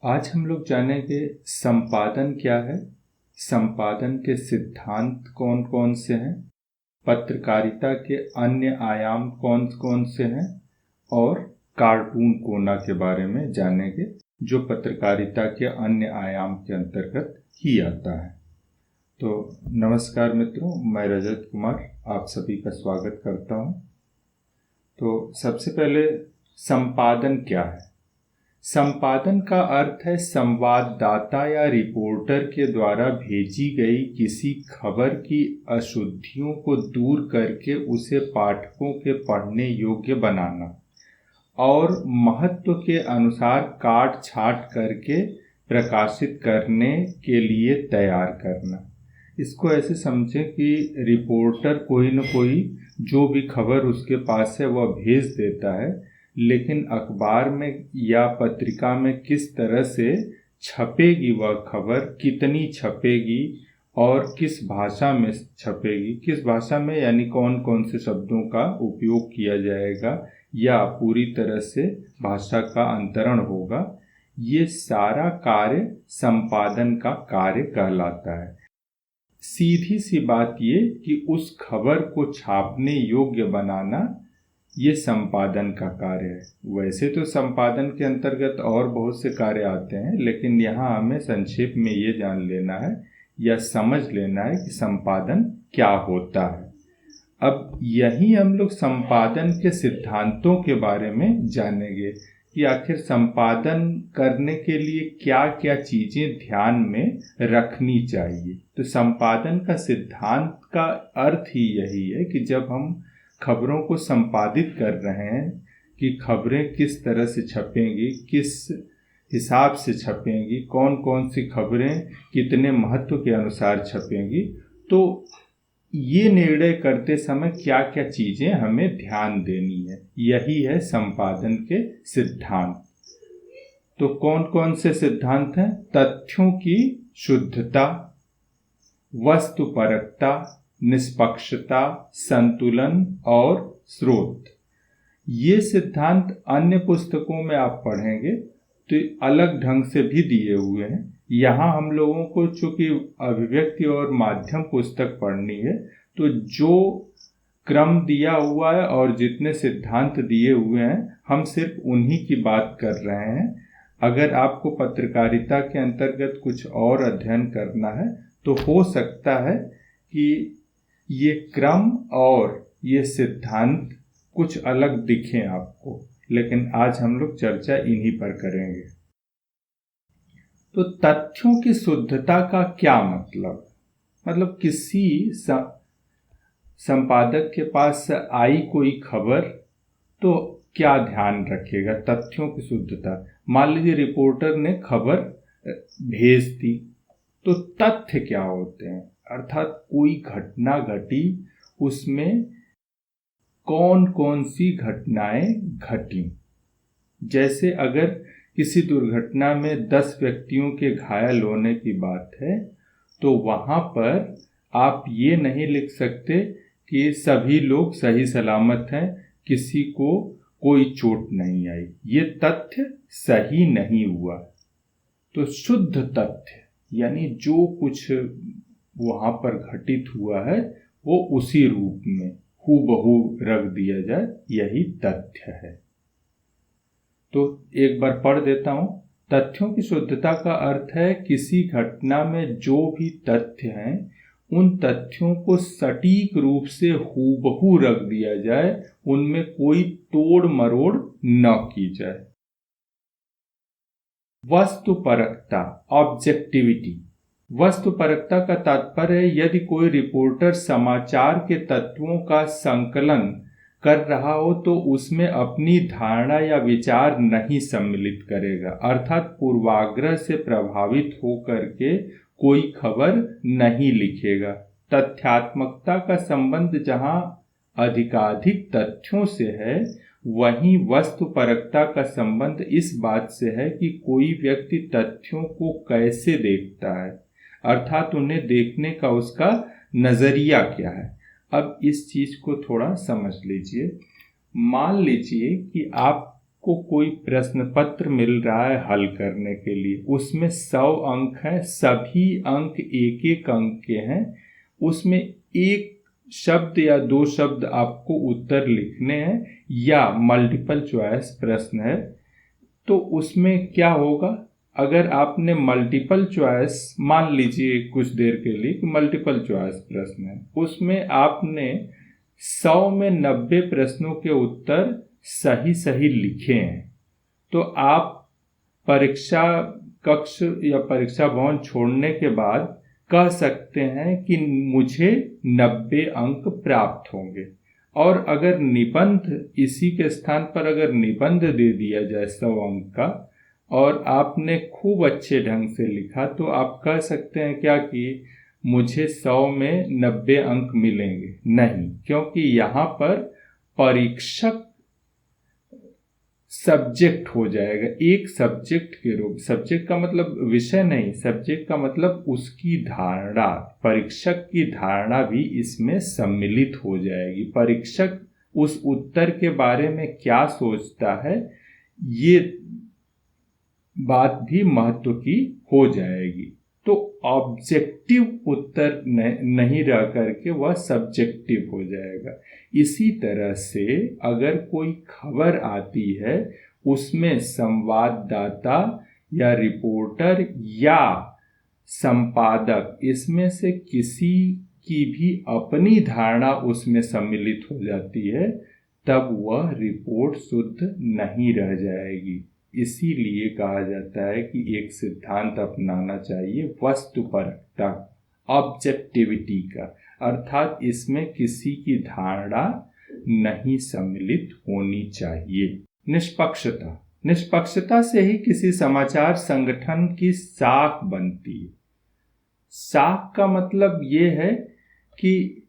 आज हम लोग जानेंगे संपादन क्या है, संपादन के सिद्धांत कौन कौन से हैं, पत्रकारिता के अन्य आयाम कौन कौन से हैं और कार्टून कोना के बारे में जानेंगे जो पत्रकारिता के अन्य आयाम के अंतर्गत ही आता है। तो नमस्कार मित्रों, मैं रजत कुमार आप सभी का स्वागत करता हूं। तो सबसे पहले संपादन क्या है? संपादन का अर्थ है संवाददाता या रिपोर्टर के द्वारा भेजी गई किसी खबर की अशुद्धियों को दूर करके उसे पाठकों के पढ़ने योग्य बनाना और महत्व के अनुसार काट छाट करके प्रकाशित करने के लिए तैयार करना। इसको ऐसे समझें कि रिपोर्टर कोई न कोई जो भी खबर उसके पास है वह भेज देता है, लेकिन अखबार में या पत्रिका में किस तरह से छपेगी वह खबर, कितनी छपेगी और किस भाषा में छपेगी, किस भाषा में यानी कौन कौन से शब्दों का उपयोग किया जाएगा या पूरी तरह से भाषा का अंतरण होगा, ये सारा कार्य संपादन का कार्य कहलाता है। सीधी सी बात ये कि उस खबर को छापने योग्य बनाना ये संपादन का कार्य है। वैसे तो संपादन के अंतर्गत और बहुत से कार्य आते हैं, लेकिन यहाँ हमें संक्षेप में ये जान लेना है या समझ लेना है कि संपादन क्या होता है। अब यही हम लोग संपादन के सिद्धांतों के बारे में जानेंगे कि आखिर संपादन करने के लिए क्या क्या चीजें ध्यान में रखनी चाहिए। तो संपादन का सिद्धांत का अर्थ ही यही है कि जब हम खबरों को संपादित कर रहे हैं कि खबरें किस तरह से छपेंगी, किस हिसाब से छपेंगी, कौन कौन सी खबरें कितने महत्व के अनुसार छपेंगी, तो ये निर्णय करते समय क्या क्या चीजें हमें ध्यान देनी है, यही है संपादन के सिद्धांत। तो कौन कौन से सिद्धांत हैं? तथ्यों की शुद्धता, वस्तुपरकता, निष्पक्षता, संतुलन और स्रोत। ये सिद्धांत अन्य पुस्तकों में आप पढ़ेंगे तो अलग ढंग से भी दिए हुए हैं। यहाँ हम लोगों को चूंकि अभिव्यक्ति और माध्यम पुस्तक पढ़नी है, तो जो क्रम दिया हुआ है और जितने सिद्धांत दिए हुए हैं हम सिर्फ उन्हीं की बात कर रहे हैं। अगर आपको पत्रकारिता के अंतर्गत कुछ और अध्ययन करना है तो हो सकता है कि ये क्रम और ये सिद्धांत कुछ अलग दिखें आपको, लेकिन आज हम लोग चर्चा इन्हीं पर करेंगे। तो तथ्यों की शुद्धता का क्या मतलब किसी संपादक के पास आई कोई खबर तो क्या ध्यान रखेगा? तथ्यों की शुद्धता। मान लीजिए रिपोर्टर ने खबर भेज दी, तो तथ्य क्या होते हैं? अर्थात कोई घटना घटी, उसमें कौन कौन सी घटनाएं घटी। जैसे अगर किसी दुर्घटना में 10 व्यक्तियों के घायल होने की बात है, तो वहां पर आप ये नहीं लिख सकते कि सभी लोग सही सलामत हैं, किसी को कोई चोट नहीं आई। ये तथ्य सही नहीं हुआ। तो शुद्ध तथ्य यानी जो कुछ वहां पर घटित हुआ है वो उसी रूप में हूबहू रख दिया जाए, यही तथ्य है। तो एक बार पढ़ देता हूं। तथ्यों की शुद्धता का अर्थ है किसी घटना में जो भी तथ्य हैं उन तथ्यों को सटीक रूप से हूबहू रख दिया जाए, उनमें कोई तोड़ मरोड़ न की जाए। वस्तुपरकता, ऑब्जेक्टिविटी। वस्तुपरकता का तात्पर्य है यदि कोई रिपोर्टर समाचार के तत्वों का संकलन कर रहा हो तो उसमें अपनी धारणा या विचार नहीं सम्मिलित करेगा, अर्थात पूर्वाग्रह से प्रभावित होकर के कोई खबर नहीं लिखेगा। तथ्यात्मकता का संबंध जहां अधिकाधिक तथ्यों से है, वहीं वस्तुपरकता का संबंध इस बात से है कि कोई व्यक्ति तथ्यों को कैसे देखता है, अर्थात उन्हें देखने का उसका नजरिया क्या है। अब इस चीज को थोड़ा समझ लीजिए। मान लीजिए कि आप आपको कोई प्रश्न पत्र मिल रहा है हल करने के लिए, उसमें 100 अंक हैं, सभी अंक एक एक अंक के हैं, उसमें एक शब्द या 2 शब्द आपको उत्तर लिखने हैं या मल्टीपल चॉइस प्रश्न है, तो उसमें क्या होगा, अगर आपने मल्टीपल चॉइस, मान लीजिए कुछ देर के लिए कि मल्टीपल चॉइस प्रश्न है, उसमें आपने 100 में 90 प्रश्नों के उत्तर सही सही लिखे हैं, तो आप परीक्षा कक्ष या परीक्षा भवन छोड़ने के बाद कह सकते हैं कि मुझे 90 अंक प्राप्त होंगे। और अगर निबंध, इसी के स्थान पर अगर निबंध दे दिया जाए 100 अंक का और आपने खूब अच्छे ढंग से लिखा, तो आप कह सकते हैं क्या कि मुझे 100 में 90 अंक मिलेंगे। नहीं, क्योंकि यहाँ पर परीक्षक सब्जेक्ट हो जाएगा, एक सब्जेक्ट के रूप, सब्जेक्ट का मतलब विषय नहीं, सब्जेक्ट का मतलब उसकी धारणा, परीक्षक की धारणा भी इसमें सम्मिलित हो जाएगी। परीक्षक उस उत्तर के बारे में क्या सोचता है, ये बात भी महत्व की हो जाएगी। तो ऑब्जेक्टिव उत्तर नहीं रह करके वह सब्जेक्टिव हो जाएगा। इसी तरह से अगर कोई खबर आती है, उसमें संवाददाता या रिपोर्टर या संपादक, इसमें से किसी की भी अपनी धारणा उसमें सम्मिलित हो जाती है, तब वह रिपोर्ट शुद्ध नहीं रह जाएगी। इसीलिए कहा जाता है कि एक सिद्धांत अपनाना चाहिए वस्तुपरकता, ऑब्जेक्टिविटी का, अर्थात इसमें किसी की धारणा नहीं सम्मिलित होनी चाहिए। निष्पक्षता, निष्पक्षता से ही किसी समाचार संगठन की साख बनती है। साख का मतलब ये है कि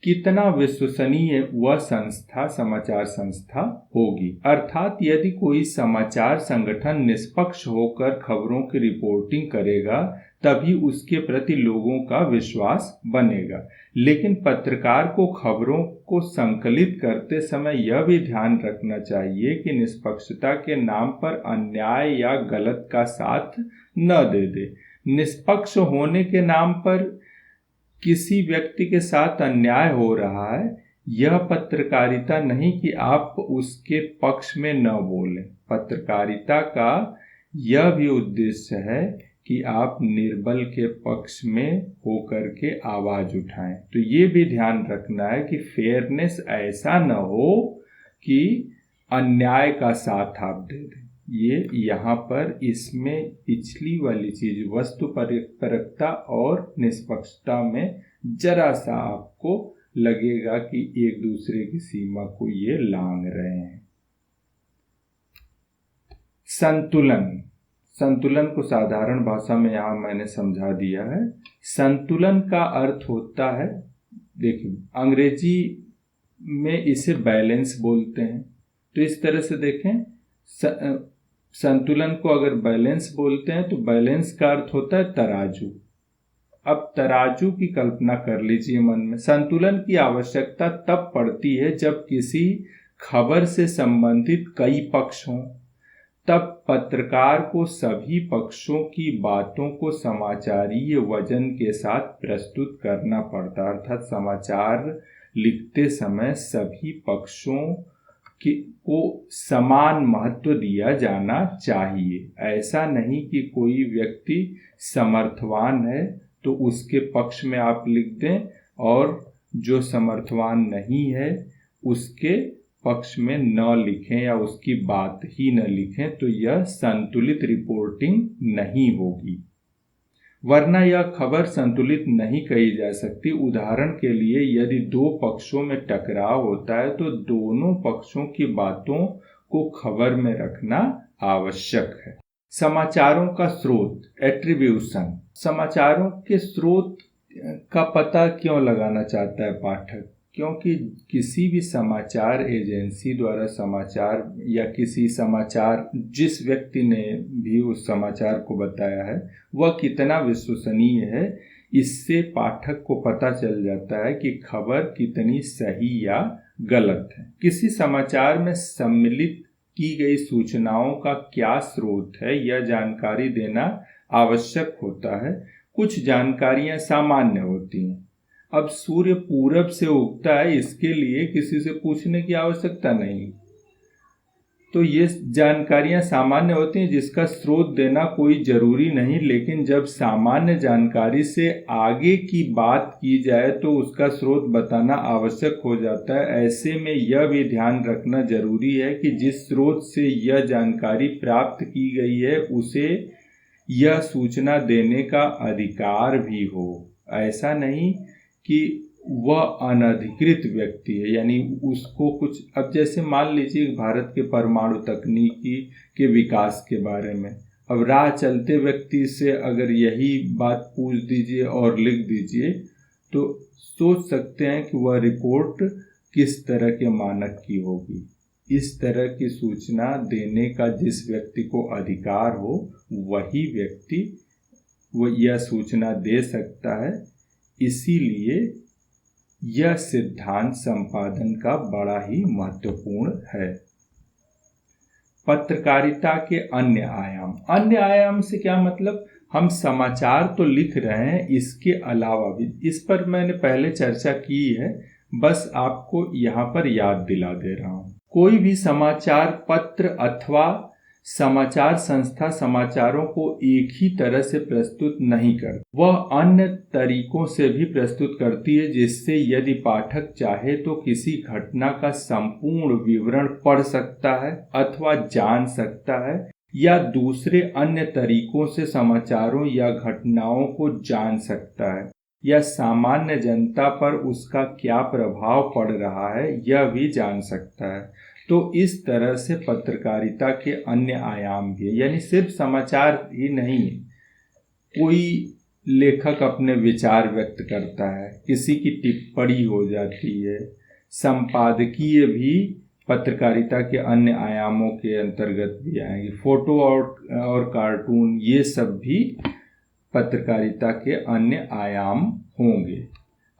कितना विश्वसनीय वह संस्था, समाचार संस्था होगी। अर्थात यदि कोई समाचार संगठन निष्पक्ष होकर खबरों की रिपोर्टिंग करेगा, तभी उसके प्रति लोगों का विश्वास बनेगा। लेकिन पत्रकार को खबरों को संकलित करते समय यह भी ध्यान रखना चाहिए कि निष्पक्षता के नाम पर अन्याय या गलत का साथ न दे दे। निष्पक्ष होने के नाम पर किसी व्यक्ति के साथ अन्याय हो रहा है, यह पत्रकारिता नहीं कि आप उसके पक्ष में न बोलें। पत्रकारिता का यह भी उद्देश्य है कि आप निर्बल के पक्ष में होकर के आवाज उठाएं। तो ये भी ध्यान रखना है कि फेयरनेस ऐसा न हो कि अन्याय का साथ आप दे दें। ये यहाँ पर इसमें पिछली वाली चीज वस्तुपरकता और निष्पक्षता में जरा सा आपको लगेगा कि एक दूसरे की सीमा को ये लांघ रहे हैं। संतुलन, संतुलन को साधारण भाषा में यहाँ मैंने समझा दिया है। संतुलन का अर्थ होता है, देखिए अंग्रेजी में इसे बैलेंस बोलते हैं, तो इस तरह से देखें, संतुलन को अगर बैलेंस बोलते हैं तो बैलेंस का अर्थ होता है तराजू। अब तराजू की कल्पना कर लीजिए मन में। संतुलन की आवश्यकता तब पड़ती है जब किसी खबर से संबंधित कई पक्ष हों, तब पत्रकार को सभी पक्षों की बातों को समाचारीय वजन के साथ प्रस्तुत करना पड़ता है। अर्थात समाचार लिखते समय सभी पक्षों को समान महत्व दिया जाना चाहिए। ऐसा नहीं कि कोई व्यक्ति समर्थवान है तो उसके पक्ष में आप लिख दें और जो समर्थवान नहीं है उसके पक्ष में न लिखें या उसकी बात ही न लिखें, तो यह संतुलित रिपोर्टिंग नहीं होगी। वरना यह खबर संतुलित नहीं कही जा सकती। उदाहरण के लिए, यदि 2 पक्षों में टकराव होता है तो दोनों पक्षों की बातों को खबर में रखना आवश्यक है। समाचारों का स्रोत, एट्रीब्यूशन। समाचारों के स्रोत का पता क्यों लगाना चाहता है पाठक? क्योंकि किसी भी समाचार एजेंसी द्वारा समाचार या किसी समाचार, जिस व्यक्ति ने भी उस समाचार को बताया है वह कितना विश्वसनीय है, इससे पाठक को पता चल जाता है कि खबर कितनी सही या गलत है। किसी समाचार में सम्मिलित की गई सूचनाओं का क्या स्रोत है, यह जानकारी देना आवश्यक होता है। कुछ जानकारियां सामान्य होती हैं। अब सूर्य पूरब से उगता है, इसके लिए किसी से पूछने की आवश्यकता नहीं। तो ये जानकारियां सामान्य होती हैं जिसका स्रोत देना कोई जरूरी नहीं, लेकिन जब सामान्य जानकारी से आगे की बात की जाए तो उसका स्रोत बताना आवश्यक हो जाता है। ऐसे में यह भी ध्यान रखना जरूरी है कि जिस स्रोत से यह जानकारी प्राप्त की गई है उसे यह सूचना देने का अधिकार भी हो। ऐसा नहीं कि वह अनधिकृत व्यक्ति है, यानी उसको कुछ, अब जैसे मान लीजिए भारत के परमाणु तकनीकी के विकास के बारे में, अब राह चलते व्यक्ति से अगर यही बात पूछ दीजिए और लिख दीजिए तो सोच सकते हैं कि वह रिपोर्ट किस तरह के मानक की होगी। इस तरह की सूचना देने का जिस व्यक्ति को अधिकार हो वही व्यक्ति वो यह सूचना दे सकता है। इसीलिए यह सिद्धांत संपादन का बड़ा ही महत्वपूर्ण है। पत्रकारिता के अन्य आयाम। अन्य आयाम से क्या मतलब, हम समाचार तो लिख रहे हैं, इसके अलावा भी, इस पर मैंने पहले चर्चा की है, बस आपको यहाँ पर याद दिला दे रहा हूँ। कोई भी समाचार पत्र अथवा समाचार संस्था समाचारों को एक ही तरह से प्रस्तुत नहीं करती, वह अन्य तरीकों से भी प्रस्तुत करती है, जिससे यदि पाठक चाहे तो किसी घटना का संपूर्ण विवरण पढ़ सकता है अथवा जान सकता है, या दूसरे अन्य तरीकों से समाचारों या घटनाओं को जान सकता है, या सामान्य जनता पर उसका क्या प्रभाव पड़ रहा है यह भी जान सकता है। तो इस तरह से पत्रकारिता के अन्य आयाम भी है, यानी सिर्फ समाचार ही नहीं है। कोई लेखक अपने विचार व्यक्त करता है, किसी की टिप्पणी हो जाती है, संपादकीय भी पत्रकारिता के अन्य आयामों के अंतर्गत भी आएंगे। फोटो और कार्टून, ये सब भी पत्रकारिता के अन्य आयाम होंगे।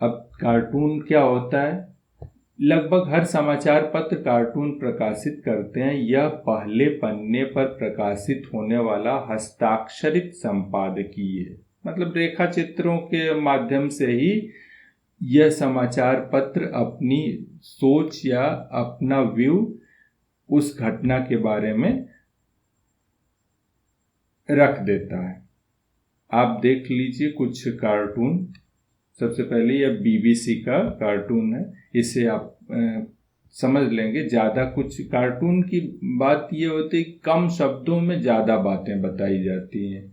अब कार्टून क्या होता है, लगभग हर समाचार पत्र कार्टून प्रकाशित करते हैं। यह पहले पन्ने पर प्रकाशित होने वाला हस्ताक्षरित संपादकीय है, मतलब रेखा चित्रों के माध्यम से ही यह समाचार पत्र अपनी सोच या अपना व्यू उस घटना के बारे में रख देता है। आप देख लीजिए कुछ कार्टून। सबसे पहले यह बीबीसी का कार्टून है, इसे आप समझ लेंगे। ज़्यादा कुछ कार्टून की बात ये होती है, कम शब्दों में ज़्यादा बातें बताई जाती हैं।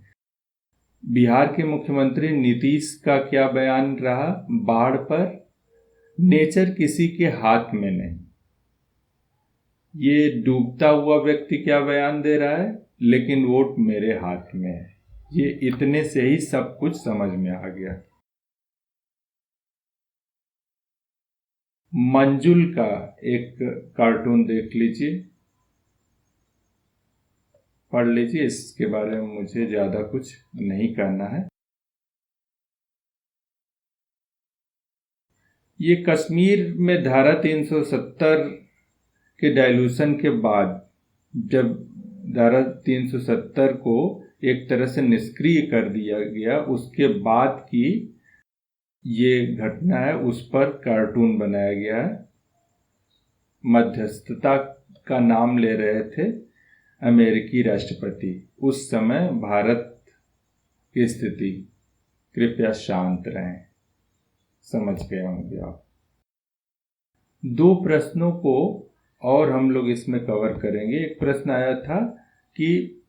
बिहार के मुख्यमंत्री नीतीश का क्या बयान रहा बाढ़ पर, नेचर किसी के हाथ में नहीं। ये डूबता हुआ व्यक्ति क्या बयान दे रहा है, लेकिन वोट मेरे हाथ में है। ये इतने से ही सब कुछ समझ में आ गया। मंजुल का एक कार्टून देख लीजिए, पढ़ लीजिए, इसके बारे में मुझे ज़्यादा कुछ नहीं कहना है। ये कश्मीर में धारा 370 के डायलूशन के बाद, जब धारा 370 को एक तरह से निष्क्रिय कर दिया गया, उसके बाद की ये घटना है, उस पर कार्टून बनाया गया है। मध्यस्थता का नाम ले रहे थे अमेरिकी राष्ट्रपति। उस समय भारत की स्थिति, कृपया शांत रहें। समझ गए होंगे आप। 2 प्रश्नों को और हम लोग इसमें कवर करेंगे। एक प्रश्न आया था कि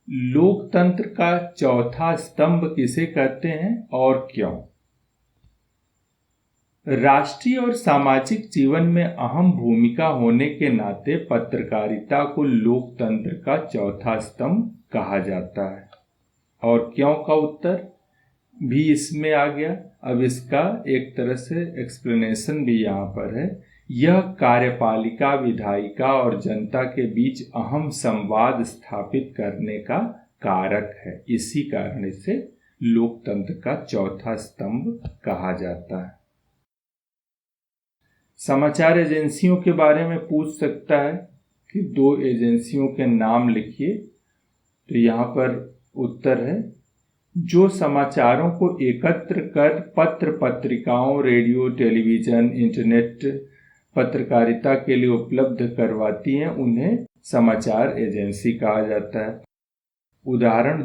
लोकतंत्र का चौथा स्तंभ किसे कहते हैं और क्यों। राष्ट्रीय और सामाजिक जीवन में अहम भूमिका होने के नाते पत्रकारिता को लोकतंत्र का चौथा स्तंभ कहा जाता है। और क्यों का उत्तर भी इसमें आ गया। अब इसका एक तरह से एक्सप्लेनेशन भी यहाँ पर है। यह कार्यपालिका, विधायिका और जनता के बीच अहम संवाद स्थापित करने का कारक है। इसी कारण से लोकतंत्र का चौथा स्तंभ कहा जाता है। समाचार एजेंसियों के बारे में पूछ सकता है कि 2 एजेंसियों के नाम लिखिए। तो यहाँ पर उत्तर है, जो समाचारों को एकत्र कर पत्र पत्रिकाओं, रेडियो, टेलीविज़न, इंटरनेट पत्रकारिता के लिए उपलब्ध करवाती हैं, उन्हें समाचार एजेंसी कहा जाता है।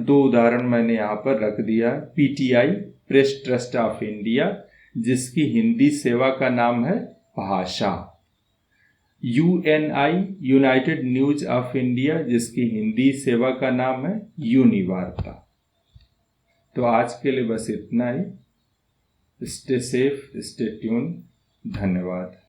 दो उदाहरण मैंने यहाँ पर रख दिया। PTI, press trust of India, जिसकी हिंदी सेवा का नाम है भाषा। Uni, United news of India, जिसकी हिंदी सेवा का नाम है यूनिवार्ता। तो आज के लिए बस इतना ही। Stay safe, stay tune. धन्यवाद।